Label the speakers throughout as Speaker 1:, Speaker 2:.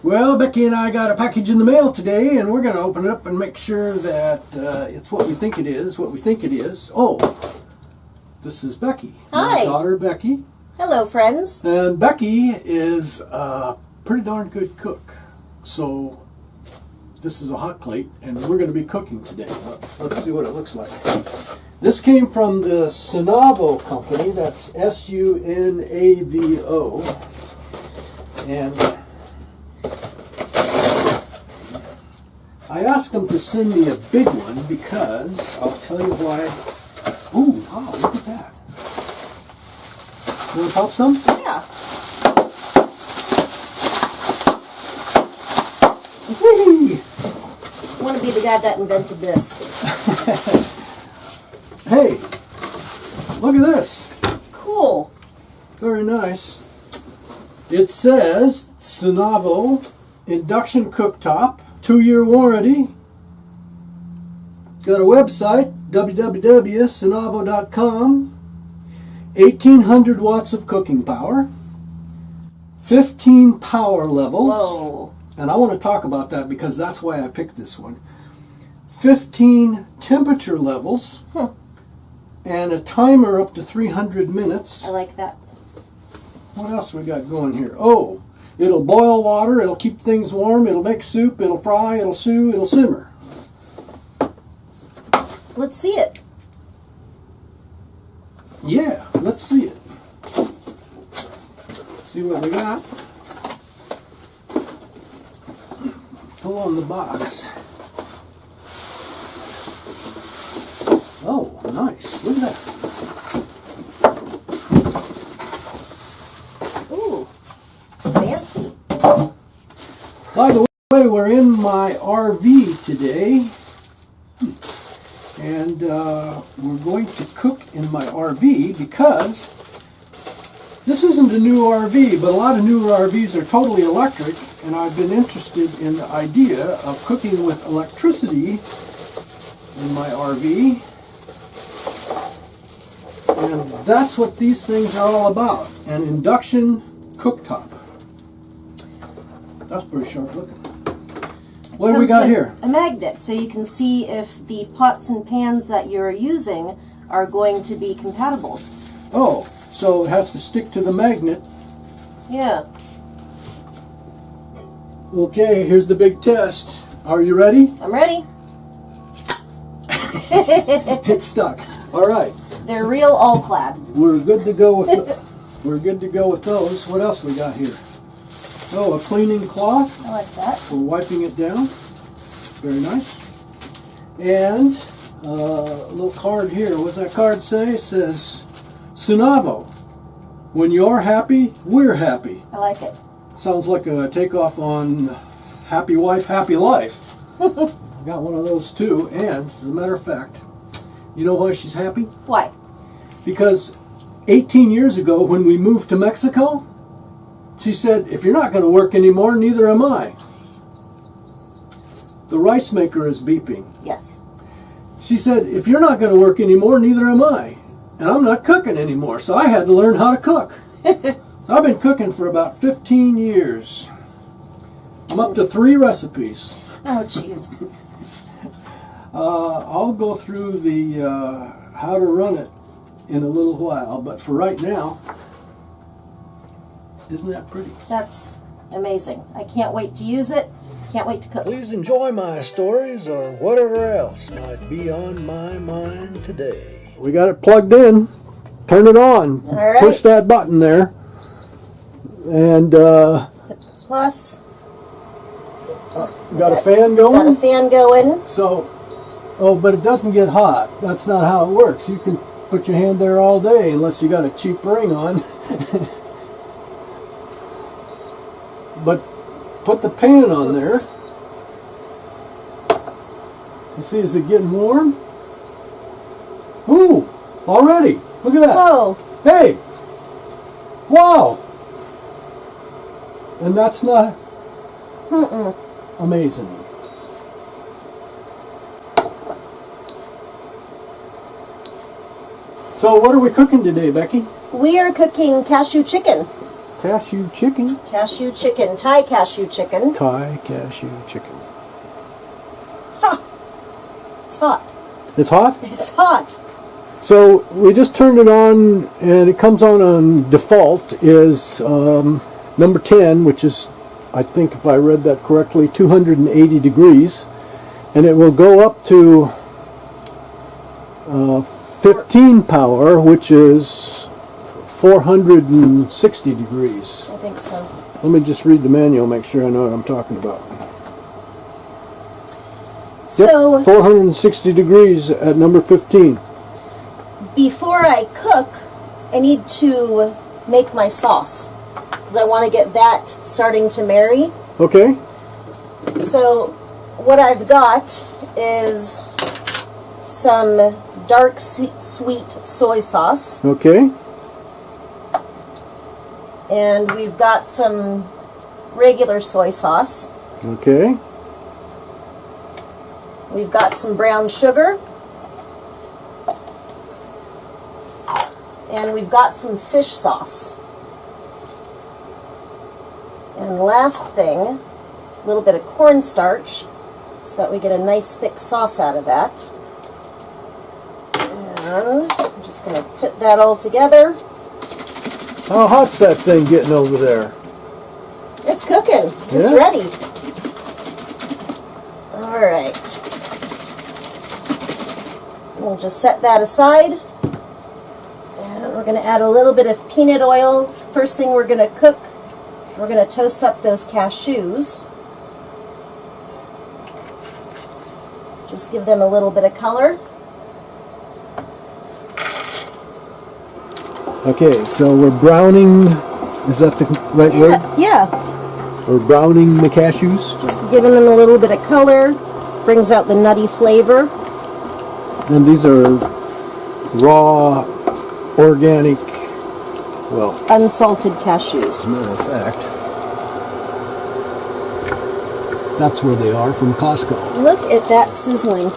Speaker 1: Well, Becky and I got a package in the mail today, and we're going to open it up and make sure that it's what we think it is, Oh, this is Becky.
Speaker 2: Hi.
Speaker 1: My daughter, Becky.
Speaker 2: Hello, friends.
Speaker 1: And Becky is a pretty darn good cook. So this is a hot plate, and we're going to be cooking today. Let's see what it looks like. This came from the Sunavo company. That's Sunavo. And I asked them to send me a big one because I'll tell you why. Ooh, wow, look at that. You want to pop some?
Speaker 2: Yeah.
Speaker 1: Whee!
Speaker 2: I want to be the guy that invented this.
Speaker 1: Hey, look at this.
Speaker 2: Cool.
Speaker 1: Very nice. It says Sunavo induction cooktop, 2-year warranty. Got a website, www.sunavo.com. 1800 watts of cooking power. 15 power levels.
Speaker 2: Whoa.
Speaker 1: And I want to talk about that because that's why I picked this one. 15 temperature levels. And a timer up to 300 minutes.
Speaker 2: I like that.
Speaker 1: What else we got going here? Oh, it'll boil water, it'll keep things warm, it'll make soup, it'll fry, it'll stew, it'll simmer.
Speaker 2: Let's see it.
Speaker 1: Yeah, let's see it. See what we got. Pull on the box. Oh, nice. Look at that.
Speaker 2: Ooh, fancy.
Speaker 1: By the way, we're in my RV today. And we're going to cook in my RV because this isn't a new RV, but a lot of newer RVs are totally electric, and I've been interested in the idea of cooking with electricity in my RV. And that's what these things are all about, an induction cooktop. That's pretty sharp looking. What do we got here?
Speaker 2: A magnet, so you can see if the pots and pans that you're using are going to be compatible.
Speaker 1: Oh, so it has to stick to the magnet.
Speaker 2: Yeah.
Speaker 1: Okay, here's the big test. Are you ready?
Speaker 2: I'm ready.
Speaker 1: It's stuck. All right.
Speaker 2: They're real all-clad.
Speaker 1: We're good to go with we're good to go with those. What else we got here? Oh, a cleaning cloth.
Speaker 2: I like that.
Speaker 1: For wiping it down. Very nice. And a little card here. What's that card say? It says, Sunavo. When you're happy, we're happy.
Speaker 2: I like it.
Speaker 1: Sounds like a takeoff on Happy Wife, Happy Life. Got one of those too. And as a matter of fact, you know why she's happy?
Speaker 2: Why?
Speaker 1: Because 18 years ago when we moved to Mexico, she said, if you're not going to work anymore, neither am I. The rice maker is beeping.
Speaker 2: Yes.
Speaker 1: She said, if you're not going to work anymore, neither am I. And I'm not cooking anymore, so I had to learn how to cook. So I've been cooking for about 15 years. I'm up to 3 recipes.
Speaker 2: Oh, jeez.
Speaker 1: I'll go through the how to run it in a little while, but for right now, isn't that pretty?
Speaker 2: That's amazing. I can't wait to use it. Can't wait to cook.
Speaker 1: Please enjoy my stories or whatever else might be on my mind today. We got it plugged in. Turn it on.
Speaker 2: All right.
Speaker 1: Push that button there. And
Speaker 2: Plus,
Speaker 1: got a fan going?
Speaker 2: got a fan going.
Speaker 1: So, oh, but it doesn't get hot. That's not how it works. You can put your hand there all day unless you got a cheap ring on. But put the pan on there. You see, is it getting warm? Ooh, already. Look at that.
Speaker 2: Whoa.
Speaker 1: Hey. Wow. And that's not amazing. So what are we cooking today, Becky?
Speaker 2: We are cooking cashew chicken.
Speaker 1: Cashew chicken.
Speaker 2: Cashew chicken, Thai cashew chicken.
Speaker 1: Thai cashew chicken.
Speaker 2: It's hot.
Speaker 1: It's hot?
Speaker 2: It's hot.
Speaker 1: So we just turned it on, and it comes on default is number 10, which is, I think if I read that correctly, 280 degrees. And it will go up to 15 power, which is 460 degrees.
Speaker 2: I think so.
Speaker 1: Let me just read the manual, make sure I know what I'm talking about.
Speaker 2: So,
Speaker 1: yep, 460 degrees at number 15.
Speaker 2: before I cook, I need to make my sauce, because I want to get that starting to marry.
Speaker 1: Okay.
Speaker 2: So, what I've got is some dark sweet soy sauce.
Speaker 1: Okay.
Speaker 2: And we've got some regular soy sauce.
Speaker 1: Okay.
Speaker 2: We've got some brown sugar. And we've got some fish sauce. And last thing, a little bit of cornstarch, so that we get a nice thick sauce out of that. And I'm just going to put that all together.
Speaker 1: How hot's that thing getting over there?
Speaker 2: It's cooking. It's
Speaker 1: Yeah?
Speaker 2: ready. All right. We'll just set that aside. And we're going to add a little bit of peanut oil. First thing we're going to cook, we're going to toast up those cashews. Just give them a little bit of color.
Speaker 1: Okay, so we're browning, is that the right word?
Speaker 2: Yeah.
Speaker 1: We're browning the cashews.
Speaker 2: Just giving them a little bit of color. Brings out the nutty flavor.
Speaker 1: And these are raw, organic, well,
Speaker 2: Unsalted cashews.
Speaker 1: as a matter of fact, that's where they are, from Costco.
Speaker 2: Look at that sizzling.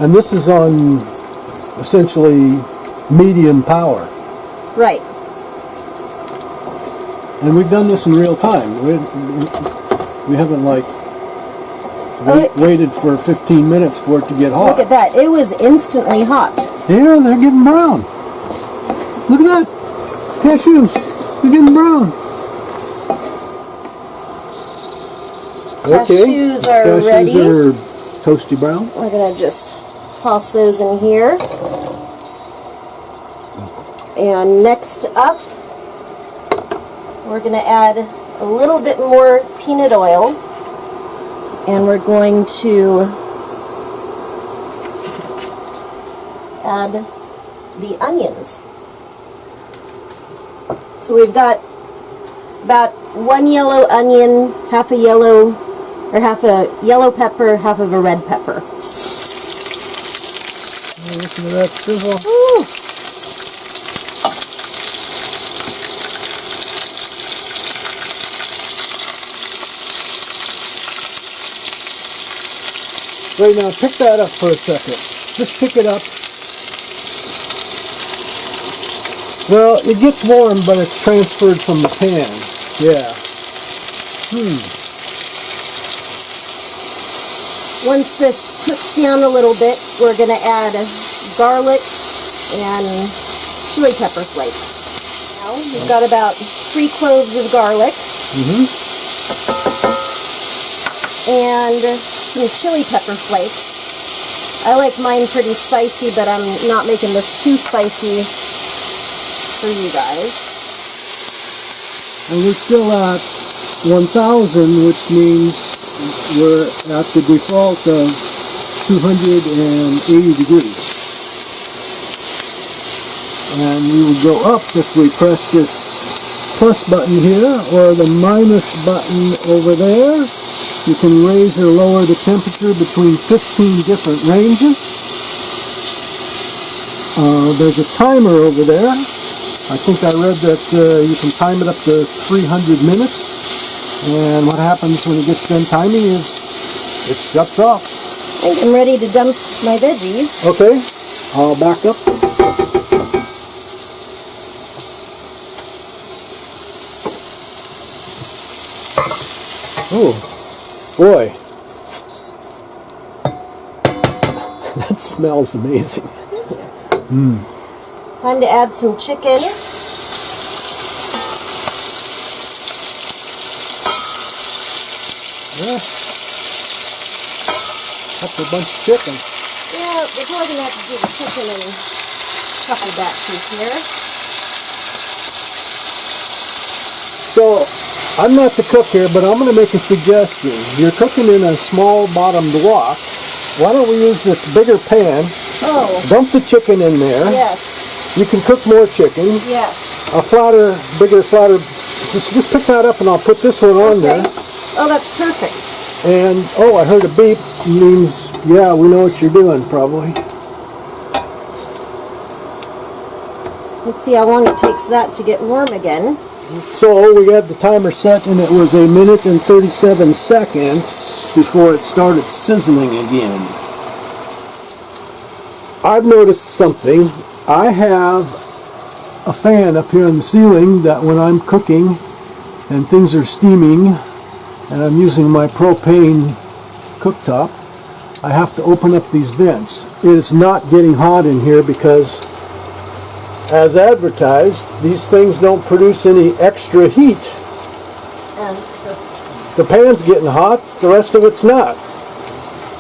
Speaker 1: And this is on essentially medium power.
Speaker 2: Right.
Speaker 1: And we've done this in real time. We haven't like waited for 15 minutes for it to get hot.
Speaker 2: Look at that. It was instantly hot.
Speaker 1: Yeah, they're getting brown. Look at that. Cashews. They're getting brown.
Speaker 2: Cashews are ready.
Speaker 1: Cashews are toasty brown.
Speaker 2: We're going to just toss those in here. And next up, we're going to add a little bit more peanut oil. And we're going to add the onions. So we've got about one yellow onion, half a yellow pepper, half of a red pepper.
Speaker 1: Listen to that sizzle.
Speaker 2: Ooh.
Speaker 1: Wait, now pick that up for a second. Just pick it up. Well, it gets warm, but it's transferred from the pan. Yeah.
Speaker 2: Once this cooks down a little bit, we're going to add garlic and chili pepper flakes. Now, we've got about 3 cloves of garlic. And some chili pepper flakes. I like mine pretty spicy, but I'm not making this too spicy for you guys.
Speaker 1: And we're still at 1,000, which means we're at the default of 280 degrees. And we will go up if we press this plus button here, or the minus button over there. You can raise or lower the temperature between 15 different ranges. There's a timer over there. I think I read that you can time it up to 300 minutes. And what happens when it gets done timing is it shuts off.
Speaker 2: I think I'm ready to dump my veggies.
Speaker 1: Okay, I'll back up. Oh, boy. That smells amazing.
Speaker 2: Time to add some chicken.
Speaker 1: Yeah. That's a bunch of chicken.
Speaker 2: Yeah, we're probably going to have to do the chicken in a couple batches here.
Speaker 1: So, I'm not the cook here, but I'm going to make a suggestion. You're cooking in a small bottomed wok. Why don't we use this bigger pan?
Speaker 2: Oh.
Speaker 1: Dump the chicken in there.
Speaker 2: Yes.
Speaker 1: You can cook more chicken.
Speaker 2: Yes.
Speaker 1: A flatter, bigger, flatter. Just pick that up and I'll put this one on there.
Speaker 2: Oh, that's perfect.
Speaker 1: And, oh, I heard a beep. Means, yeah, we know what you're doing, probably.
Speaker 2: Let's see how long it takes that to get warm again.
Speaker 1: So we had the timer set and it was 1 minute and 37 seconds before it started sizzling again. I've noticed something. I have a fan up here on the ceiling that when I'm cooking and things are steaming and I'm using my propane cooktop, I have to open up these vents. It is not getting hot in here because, as advertised, these things don't produce any extra heat. The pan's getting hot, the rest of it's not.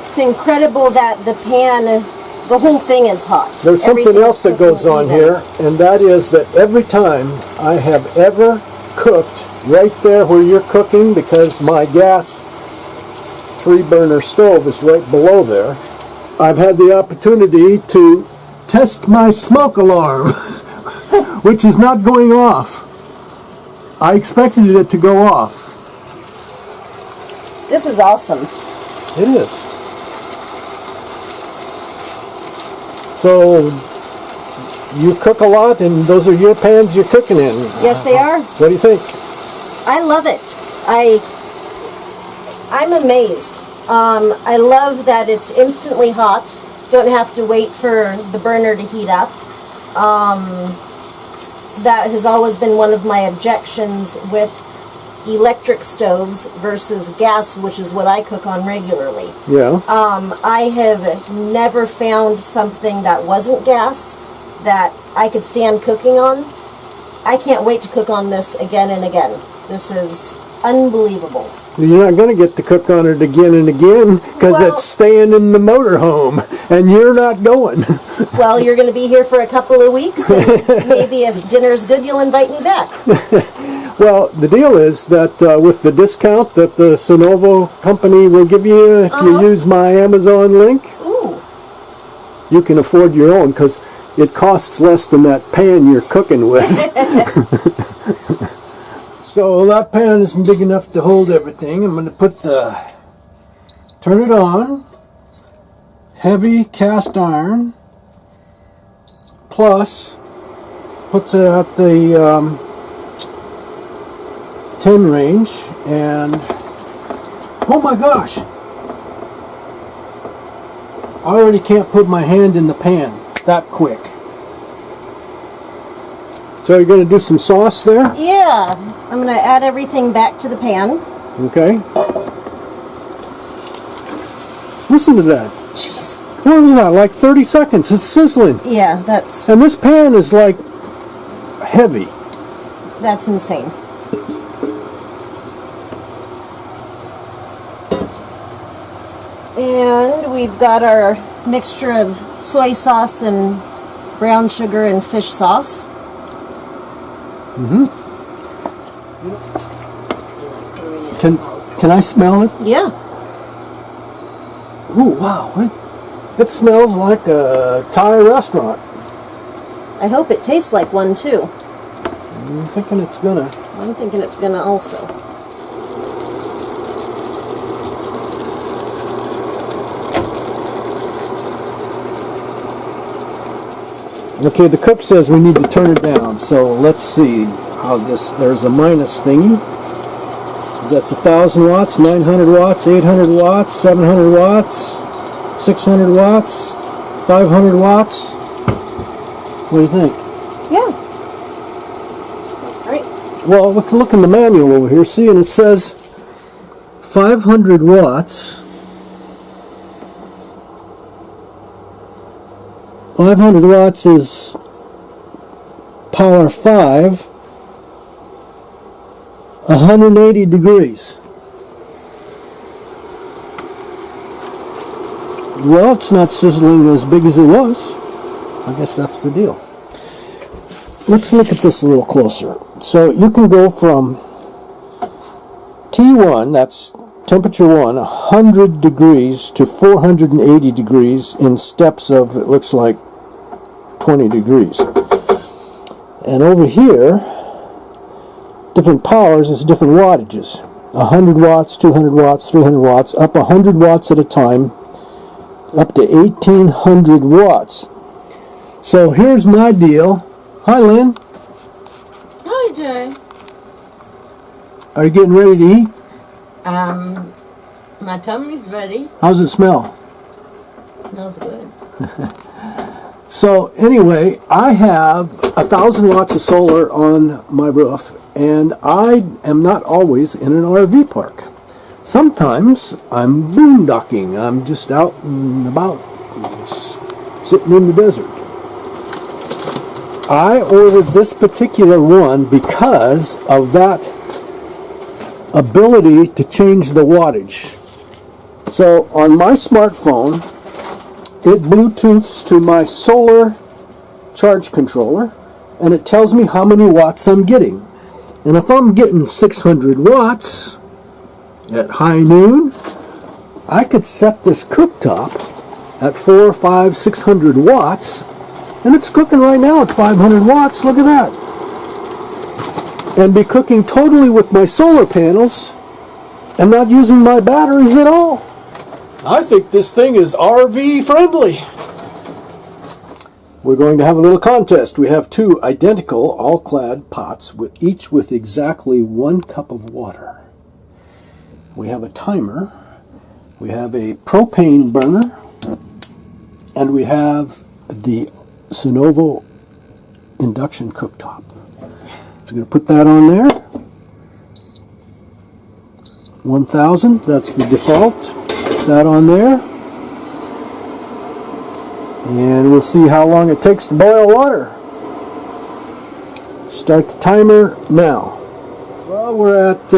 Speaker 2: It's incredible that the pan, the whole thing is hot.
Speaker 1: There's something else that goes on here, and that is that every time I have ever cooked right there where you're cooking, because my gas 3-burner stove is right below there, I've had the opportunity to test my smoke alarm, which is not going off. I expected it to go off.
Speaker 2: This is awesome.
Speaker 1: It is. So, you cook a lot, and those are your pans you're cooking in.
Speaker 2: Yes, they are.
Speaker 1: What do you think?
Speaker 2: I love it. I'm amazed. I love that it's instantly hot. Don't have to wait for the burner to heat up. That has always been one of my objections with electric stoves versus gas, which is what I cook on regularly.
Speaker 1: Yeah.
Speaker 2: I have never found something that wasn't gas that I could stand cooking on. I can't wait to cook on this again and again. This is unbelievable.
Speaker 1: You're not going to get to cook on it again and again because it's staying in the motorhome and you're not going.
Speaker 2: Well, you're going to be here for a couple of weeks, and maybe if dinner's good, you'll invite me back.
Speaker 1: Well, the deal is that with the discount that the Sonovo company will give you if you use my Amazon link, you can afford your own because it costs less than that pan you're cooking with. So that pan isn't big enough to hold everything. I'm going to turn it on, heavy cast iron, plus puts it at the 10 range, and oh my gosh, I already can't put my hand in the pan that quick. So you're going to do some sauce there?
Speaker 2: Yeah, I'm going to add everything back to the pan.
Speaker 1: Okay. Listen to that.
Speaker 2: Jeez.
Speaker 1: What was that, like 30 seconds? It's sizzling.
Speaker 2: Yeah, that's
Speaker 1: And this pan is like heavy.
Speaker 2: insane. And we've got our mixture of soy sauce and brown sugar and fish sauce.
Speaker 1: Can I smell it?
Speaker 2: Yeah.
Speaker 1: Ooh, wow. It smells like a Thai restaurant.
Speaker 2: I hope it tastes like one too.
Speaker 1: I'm thinking it's gonna.
Speaker 2: I'm thinking it's gonna also.
Speaker 1: Okay, the cook says we need to turn it down, so let's see how this, there's a minus thingy. That's 1,000 watts, 900 watts, 800 watts, 700 watts, 600 watts, 500 watts. What do you think?
Speaker 2: Yeah. That's great.
Speaker 1: Well, look in the manual over here, see, and it says 500 watts. 500 watts is power 5, 180 degrees. Well, it's not sizzling as big as it was. I guess that's the deal. Let's look at this a little closer. So you can go from T1, that's temperature 1, 100 degrees to 480 degrees in steps of, it looks like, 20 degrees. And over here, different powers is different wattages. 100 watts, 200 watts, 300 watts, up 100 watts at a time, up to 1800 watts. So here's my deal. Hi, Lynn.
Speaker 3: Hi, Jay.
Speaker 1: Are you getting ready to eat?
Speaker 3: My tummy's ready.
Speaker 1: How's it smell?
Speaker 3: Smells good.
Speaker 1: So anyway, I have 1,000 watts of solar on my roof, and I am not always in an RV park. Sometimes I'm boondocking. I'm just out and about, sitting in the desert. I ordered this particular one because of that ability to change the wattage. So on my smartphone, it Bluetooths to my solar charge controller, and it tells me how many watts I'm getting. And if I'm getting 600 watts at high noon, I could set this cooktop at 400, 500, 600 watts, and it's cooking right now at 500 watts. Look at that. And be cooking totally with my solar panels and not using my batteries at all. I think this thing is RV friendly. We're going to have a little contest. We have 2 identical all-clad pots, each with exactly 1 cup of water. We have a timer, we have a propane burner, and we have the Sonovo induction cooktop. So I'm going to put that on there. 1000, that's the default. Put that on there. And we'll see how long it takes to boil water. Start the timer now. Well, we're at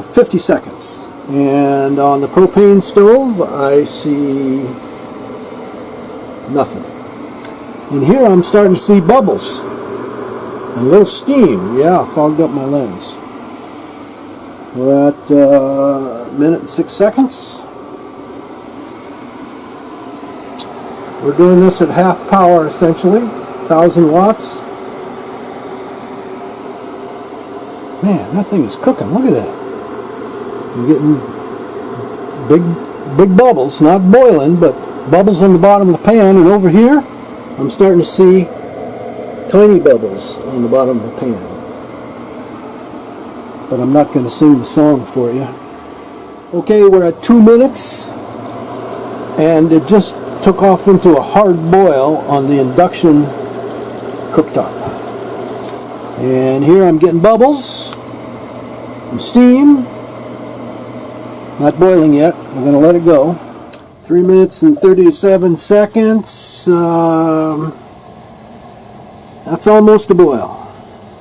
Speaker 1: 50 seconds. And on the propane stove, I see nothing. And here I'm starting to see bubbles. A little steam. Yeah, fogged up my lens. We're at a minute and 6 seconds. We're doing this at half power, essentially, 1,000 watts. Man, that thing is cooking. Look at that. I'm getting big bubbles, not boiling, but bubbles on the bottom of the pan. And over here, I'm starting to see tiny bubbles on the bottom of the pan. But I'm not going to sing the song for you. Okay, we're at 2 minutes, and it just took off into a hard boil on the induction cooktop. And here I'm getting bubbles and steam. Not boiling yet. We're going to let it go. 3 minutes and 37 seconds. That's almost a boil.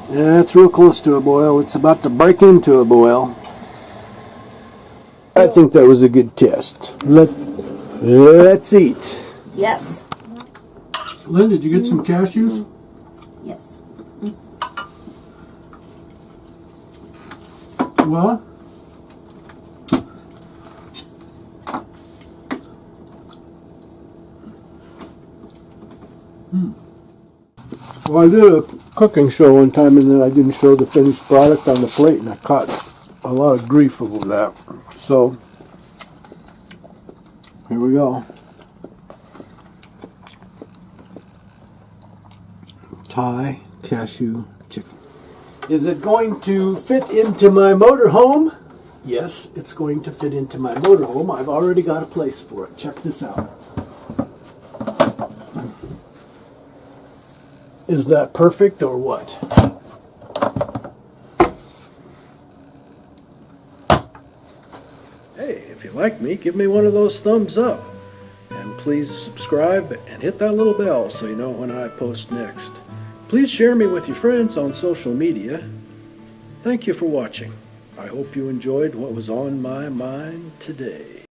Speaker 1: Yeah, it's real close to a boil. It's about to break into a boil. I think that was a good test. Let's eat.
Speaker 2: Yes.
Speaker 1: Lynn, did you get some cashews?
Speaker 2: Yes.
Speaker 1: Well, well, I did a cooking show one time, and then I didn't show the finished product on the plate, and I caught a lot of grief over that. So, here we go. Thai cashew chicken. Is it going to fit into my motorhome? Yes, it's going to fit into my motorhome. I've already got a place for it. Check this out. Is that perfect or what? if you like me, give me one of those thumbs up. And please subscribe and hit that little bell so you know when I post next. Please share me with your friends on social media. Thank you for watching. I hope you enjoyed what was on my mind today.